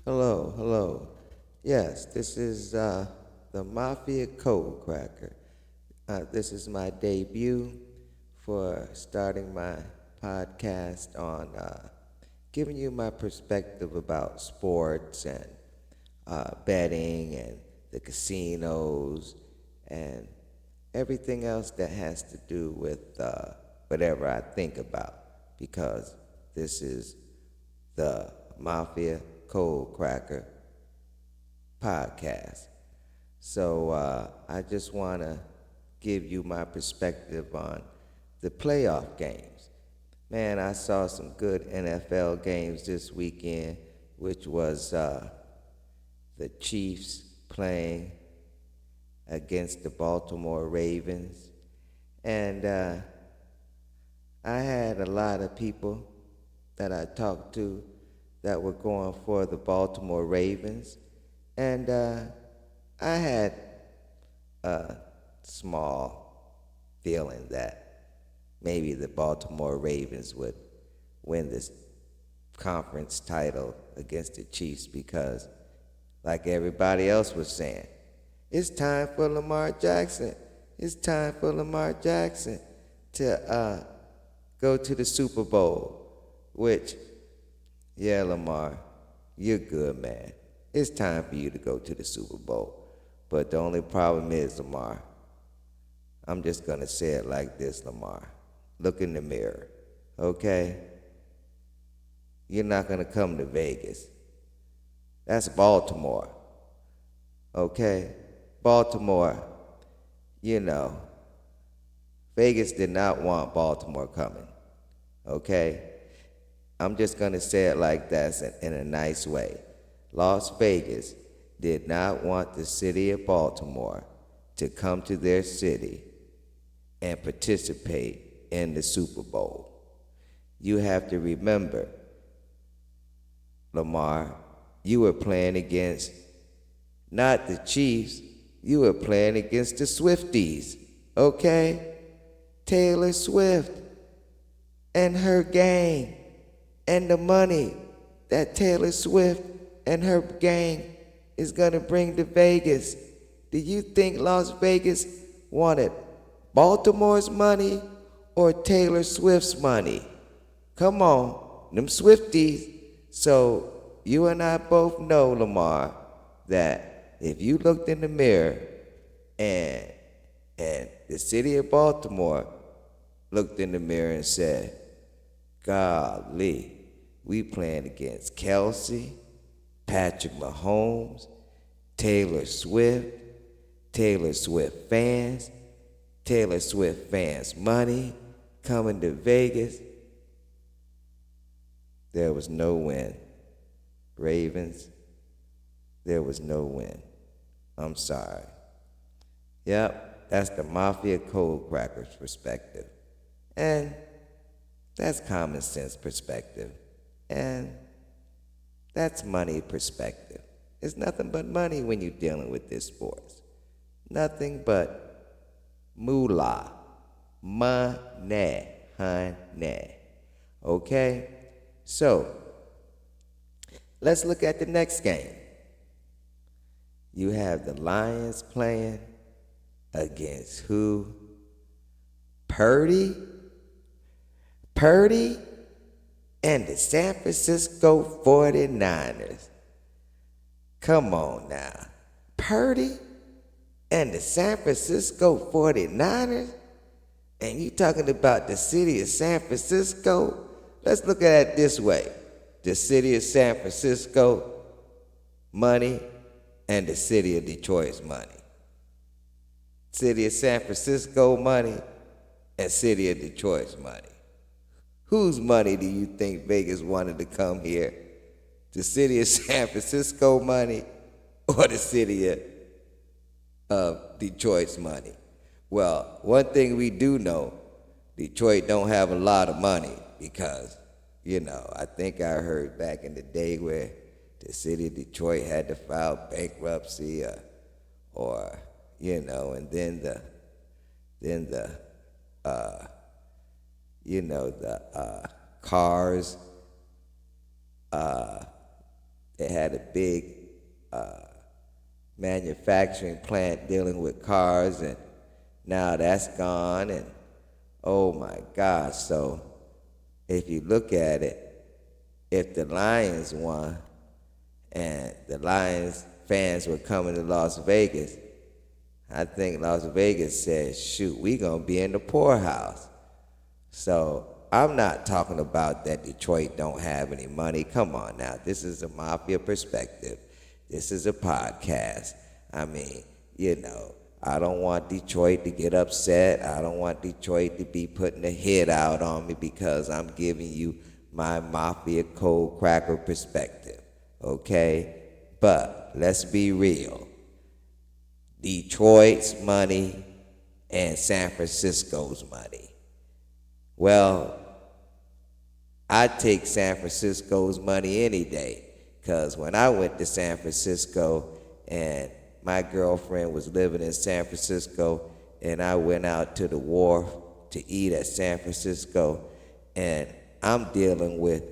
Hello, hello. Yes, this is the Mafia Code Cracker. This is my debut for starting my podcast on giving you my perspective about sports and betting and the casinos and everything else that has to do with whatever I think about because this is the Mafia Code Cracker podcast. So I just want to give you my perspective on the playoff games. Man, I saw some good NFL games this weekend, which was the Chiefs playing against the Baltimore Ravens. And I had a lot of people that I talked to that were going for the Baltimore Ravens. And I had a small feeling that maybe the Baltimore Ravens would win this conference title against the Chiefs because, like everybody else was saying, it's time for Lamar Jackson. It's time for Lamar Jackson to go to the Super Bowl, which, yeah, Lamar, you're good, man. It's time for you to go to the Super Bowl. But the only problem is, Lamar, I'm just going to say it like this, Lamar. Look in the mirror, okay? You're not going to come to Vegas. That's Baltimore, okay? Baltimore, you know, Vegas did not want Baltimore coming, okay? I'm just going to say it like that in a nice way. Las Vegas did not want the city of Baltimore to come to their city and participate in the Super Bowl. You have to remember, Lamar, you were playing against not the Chiefs, you were playing against the Swifties, okay? Taylor Swift and her gang and the money that Taylor Swift and her gang is going to bring to Vegas. Do you think Las Vegas wanted Baltimore's money or Taylor Swift's money? Come on, them Swifties. So you and I both know, Lamar, that if you looked in the mirror and the city of Baltimore looked in the mirror and said, golly, we playing against Kelsey, Patrick Mahomes, Taylor Swift fans, Taylor Swift fans' money coming to Vegas. There was no win. Ravens, there was no win. I'm sorry. Yep, that's the Mafia Code Cracker's perspective. And that's common sense perspective. And that's money perspective. It's nothing but money when you're dealing with this sports. Nothing but moolah. Money, honey. Okay? So, let's look at the next game. You have the Lions playing against who? Purdy and the San Francisco 49ers. Come on now. Purdy and the San Francisco 49ers? And you talking about the city of San Francisco? Let's look at it this way. The city of San Francisco money and the city of Detroit's money. City of San Francisco money and city of Detroit's money. Whose money do you think Vegas wanted to come here? The city of San Francisco money or the city of Detroit's money? Well, one thing we do know, Detroit don't have a lot of money because, I think I heard back in the day where the city of Detroit had to file bankruptcy or and then the cars They had a big manufacturing plant dealing with cars, and now that's gone. And oh my gosh, so if you look at it, if the Lions won and the Lions fans were coming to Las Vegas, I think Las Vegas said, shoot, we gonna be in the poorhouse. So I'm not talking about that Detroit don't have any money. Come on now, this is a Mafia perspective. This is a podcast. I mean, I don't want Detroit to get upset. I don't want Detroit to be putting a hit out on me because I'm giving you my Mafia Code Cracker perspective, okay? But let's be real. Detroit's money and San Francisco's money. Well, I take San Francisco's money any day, because when I went to San Francisco and my girlfriend was living in San Francisco and I went out to the wharf to eat at San Francisco, and I'm dealing with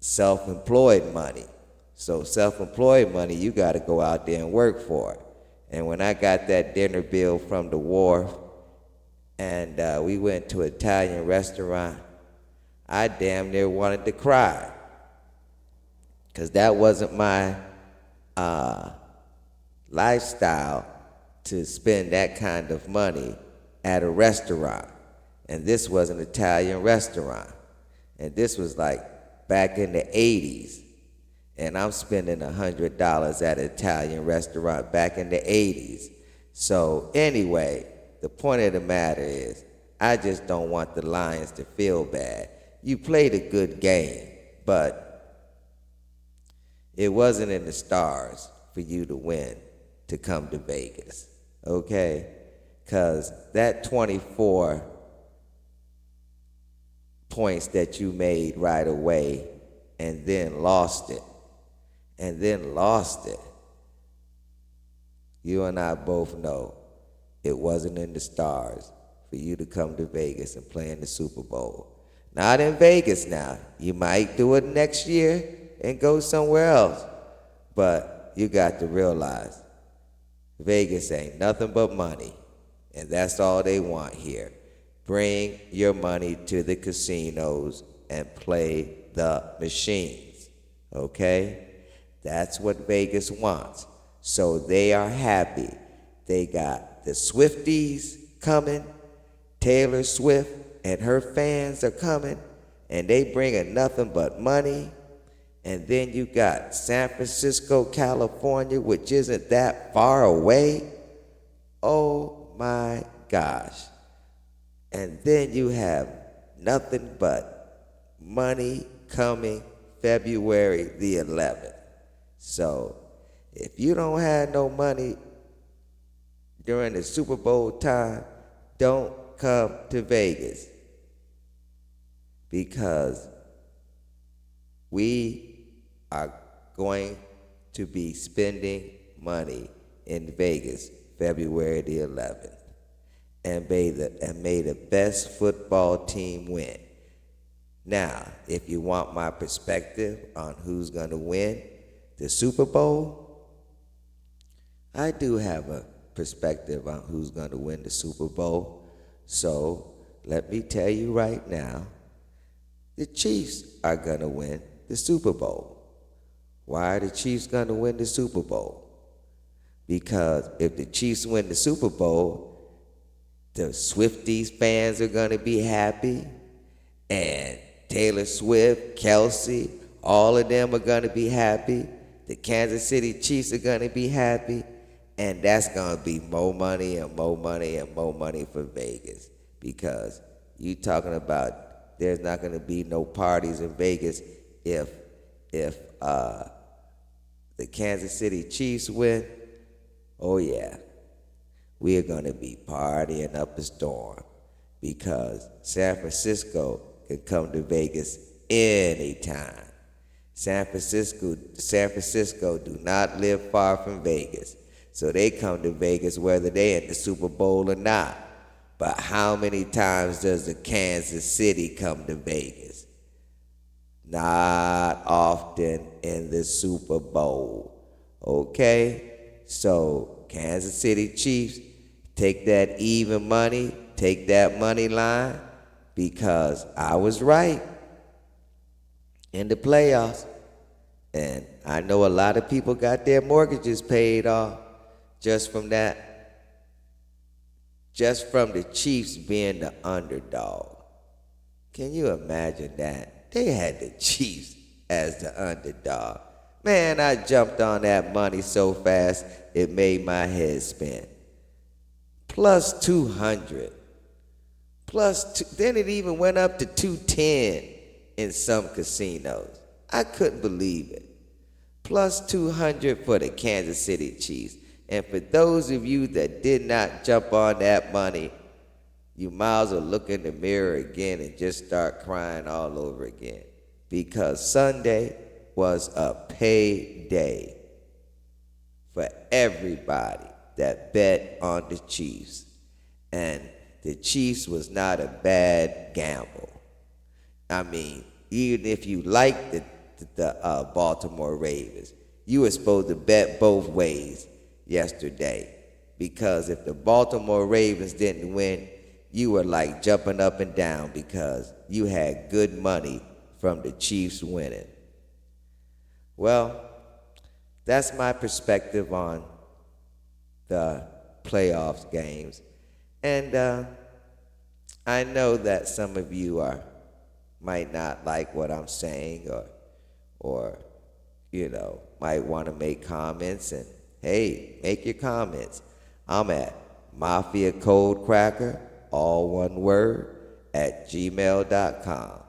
self-employed money. So self-employed money, you got to go out there and work for it. And when I got that dinner bill from the wharf and we went to an Italian restaurant, I damn near wanted to cry, because that wasn't my lifestyle to spend that kind of money at a restaurant. And this was an Italian restaurant. And this was like back in the 80s. And I'm spending $100 at an Italian restaurant back in the 80s. So anyway, the point of the matter is, I just don't want the Lions to feel bad. You played a good game, but it wasn't in the stars for you to win, to come to Vegas, okay? Because that 24 points that you made right away and then lost it, you and I both know it wasn't in the stars for you to come to Vegas and play in the Super Bowl. Not in Vegas now. You might do it next year and go somewhere else. But you got to realize, Vegas ain't nothing but money. And that's all they want here. Bring your money to the casinos and play the machines, okay? That's what Vegas wants. So they are happy. They got the Swifties coming. Taylor Swift and her fans are coming, and they bringing nothing but money. And then you got San Francisco, California, which isn't that far away. Oh my gosh. And then you have nothing but money coming February the 11th. So if you don't have no money during the Super Bowl time, don't come to Vegas, because we are going to be spending money in Vegas February the 11th, and may the best football team win. Now, if you want my perspective on who's going to win the Super Bowl, I do have a perspective on who's going to win the Super Bowl. So let me tell you right now, the Chiefs are going to win the Super Bowl. Why are the Chiefs going to win the Super Bowl? Because if the Chiefs win the Super Bowl, the Swifties fans are going to be happy, and Taylor Swift, Kelsey, all of them are going to be happy. The Kansas City Chiefs are going to be happy. And that's going to be more money and more money and more money for Vegas, because you talking about there's not going to be no parties in Vegas if the Kansas City Chiefs win. Oh yeah, we are going to be partying up a storm, because San Francisco can come to Vegas anytime. San Francisco do not live far from Vegas. So they come to Vegas whether they're in the Super Bowl or not. But how many times does the Kansas City come to Vegas? Not often in the Super Bowl. Okay? So, Kansas City Chiefs, take that even money, take that money line, because I was right in the playoffs. And I know a lot of people got their mortgages paid off just from that, just from the Chiefs being the underdog. Can you imagine that? They had the Chiefs as the underdog. Man, I jumped on that money so fast it made my head spin. Plus 200. Then it even went up to 210 in some casinos. I couldn't believe it. Plus 200 for the Kansas City Chiefs. And for those of you that did not jump on that money, you might as well look in the mirror again and just start crying all over again. Because Sunday was a payday for everybody that bet on the Chiefs. And the Chiefs was not a bad gamble. I mean, even if you liked the Baltimore Ravens, you were supposed to bet both ways yesterday. Because if the Baltimore Ravens didn't win, you were like jumping up and down because you had good money from the Chiefs winning. Well, that's my perspective on the playoffs games. And I know that some of you might not like what I'm saying, or might want to make comments. And hey, make your comments. I'm at Mafia Code Cracker, all one word, at gmail.com.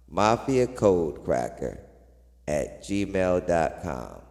Mafia Code Cracker at gmail.com.